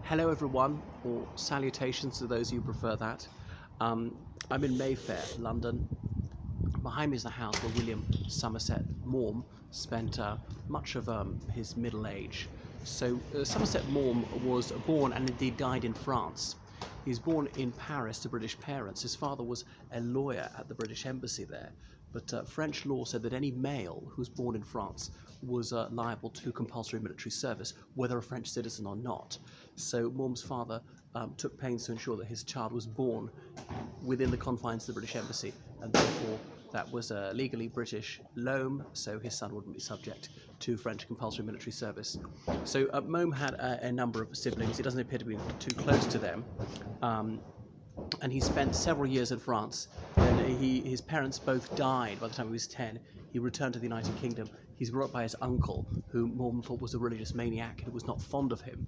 Hello everyone, or salutations to those who prefer that. I'm in Mayfair, London. Behind me is the house where William Somerset Maugham spent much of his middle age. Somerset Maugham was born and indeed died in France. He was born in Paris to British parents. His father was a lawyer at the British Embassy there, but French law said that any male who was born in France was liable to compulsory military service, whether a French citizen or not. So Maugham's father took pains to ensure that his child was born within the confines of the British Embassy, and therefore that was a legally British loam, so his son wouldn't be subject to French compulsory military service. So Maugham had a number of siblings. He doesn't appear to be too close to them. And he spent several years in France. And his parents both died by the time he was 10. He returned to the United Kingdom. He's brought up by his uncle, who Maugham thought was a religious maniac and was not fond of him.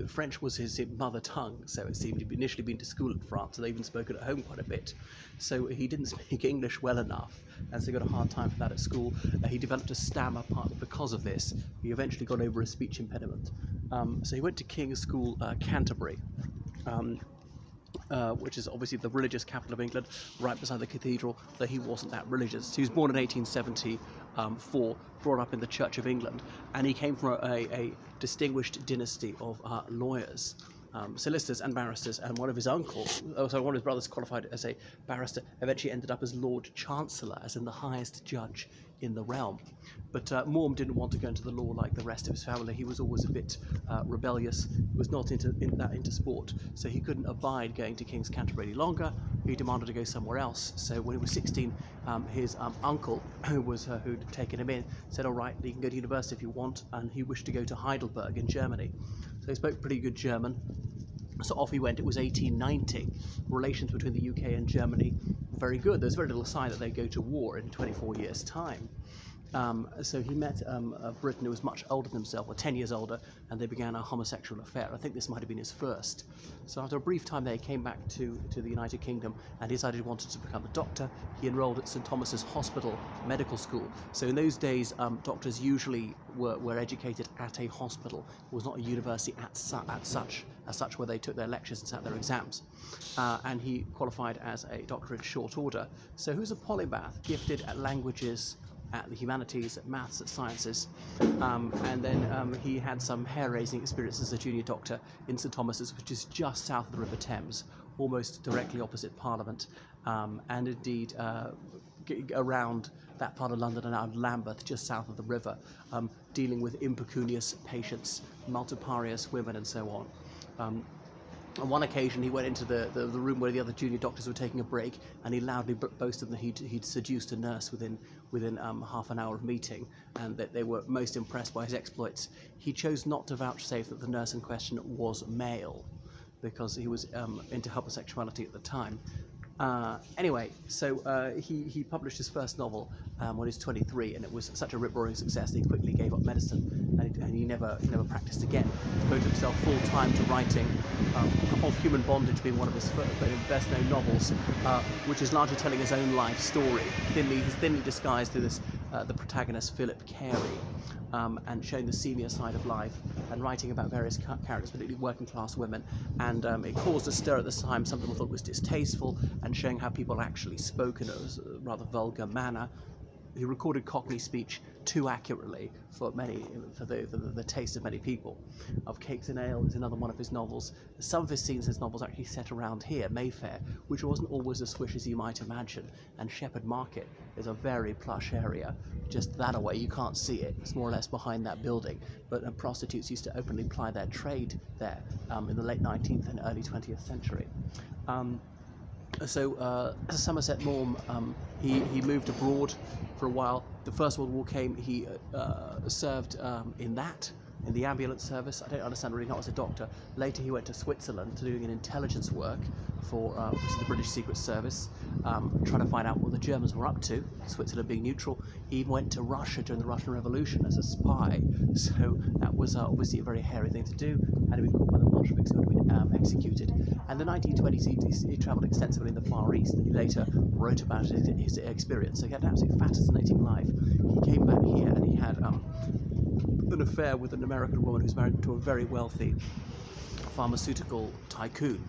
French was his mother tongue, so it seemed he'd initially been to school in France, and they even spoke it at home quite a bit. So he didn't speak English well enough, and so he got a hard time for that at school. He developed a stammer partly because of this. He eventually got over a speech impediment. So he went to King's School, Canterbury, which is obviously the religious capital of England, right beside the cathedral, though he wasn't that religious. He was born in 1874, brought up in the Church of England, and he came from a distinguished dynasty of lawyers, solicitors and barristers, and one of his brothers qualified as a barrister, eventually ended up as Lord Chancellor, as in the highest judge in the realm. But Maugham didn't want to go into the law like the rest of his family. He was always a bit rebellious. He was not into sport, so he couldn't abide going to King's Canterbury any longer. He demanded to go somewhere else. So when he was 16, his uncle, who'd taken him in, said, "All right, you can go to university if you want," and he wished to go to Heidelberg in Germany. So he spoke pretty good German. So off he went. It was 1890. Relations between the UK and Germany were very good. There's very little sign that they'd go to war in 24 years' time. So he met a Briton who was much older than himself, or 10 years older, and they began a homosexual affair. I think this might have been his first. So after a brief time there, he came back to the United Kingdom and decided he wanted to become a doctor. He enrolled at St Thomas's Hospital Medical School. So in those days, doctors usually were educated at a hospital. It was not a university as such where they took their lectures and sat their exams. And he qualified as a doctor in short order. So he was a polymath, gifted at languages, at the humanities, at maths, at sciences, and then he had some hair-raising experience as a junior doctor in St Thomas's, which is just south of the River Thames, almost directly opposite Parliament, and indeed around that part of London and out of Lambeth, just south of the river, dealing with impecunious patients, multifarious women, and so on. On one occasion, he went into the room where the other junior doctors were taking a break, and he loudly boasted that he'd seduced a nurse within half an hour of meeting, and that they were most impressed by his exploits. He chose not to vouchsafe that the nurse in question was male, because he was into homosexuality at the time. Anyway, so he published his first novel when he was 23, and it was such a rip-roaring success that he quickly gave up medicine, and he never practiced again. He devoted himself full-time to writing Of Human Bondage being one of his best-known novels, which is largely telling his own life story. He's thinly disguised through this the protagonist Philip Carey, and showing the seamier side of life, and writing about various characters, particularly working-class women. And it caused a stir at the time. Some people thought it was distasteful, and showing how people actually spoke in a rather vulgar manner. He recorded Cockney speech too accurately for the taste of many people. Of Cakes and Ale is another one of his novels. Some of his scenes in his novels actually set around here, Mayfair, which wasn't always as swish as you might imagine. And Shepherd Market is a very plush area. Just that away, you can't see it. It's more or less behind that building. But prostitutes used to openly ply their trade there in the late 19th and early 20th century. Somerset Maugham, he moved abroad for a while. The First World War came. He served in the ambulance service. I don't understand really, not as a doctor. Later he went to Switzerland doing an intelligence work for the British Secret Service, trying to find out what the Germans were up to, Switzerland being neutral. He even went to Russia during the Russian Revolution as a spy, so that was obviously a very hairy thing to do. Had been caught by the Bolsheviks, who had been executed. And in the 1920s he travelled extensively in the Far East, and he later wrote about his experience. So he had an absolutely fascinating life. He came back here, and he had an affair with an American woman who's married to a very wealthy pharmaceutical tycoon,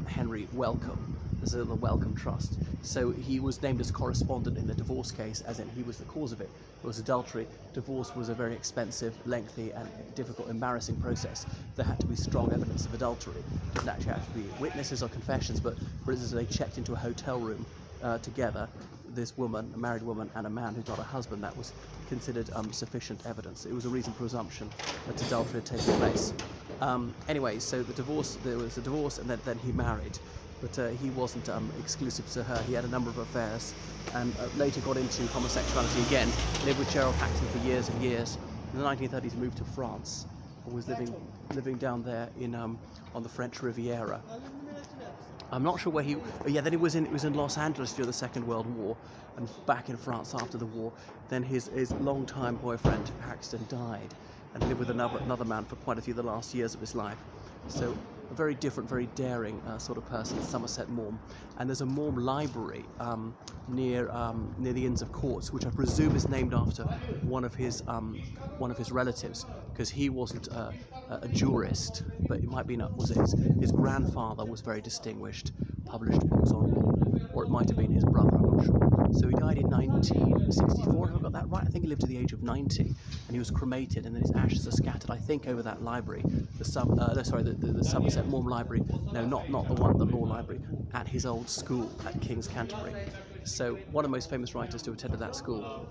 Henry Wellcome. This is the Wellcome Trust. So he was named as correspondent in the divorce case, as in he was the cause of it. It was adultery. Divorce was a very expensive, lengthy, and difficult, embarrassing process. There had to be strong evidence of adultery. It didn't actually have to be witnesses or confessions, but for instance, they checked into a hotel room together, this woman, a married woman, and a man who's not a husband. That was considered sufficient evidence. It was a reasonable presumption that adultery had taken place. Anyway, so there was a divorce, and then he married. But he wasn't exclusive to her. He had a number of affairs, and later got into homosexuality again. Lived with Gerald Haxton for years and years. In the 1930s, moved to France, and was living down there in on the French Riviera. I'm not sure where he. Then it was in Los Angeles during the Second World War, and back in France after the war. Then his longtime boyfriend Haxton died, and lived with another man for quite a few of the last years of his life. So a very different, very daring sort of person, Somerset Maugham. And there's a Maugham library near the Inns of Court, which I presume is named after one of his relatives, because he wasn't a jurist, but it might be his grandfather was very distinguished, published books on law, or it might have been his brother, I'm not sure. So he died in 1964, have I got that right? I think he lived to the age of 90, and he was cremated, and then his ashes are scattered, I think, over that library, the Somerset Maugham Library, no, not the law library, at his old school at King's Canterbury. So one of the most famous writers to attend that school,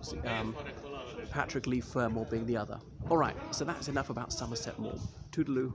Patrick Leigh Fermor being the other. All right, so that's enough about Somerset Maugham. Toodaloo.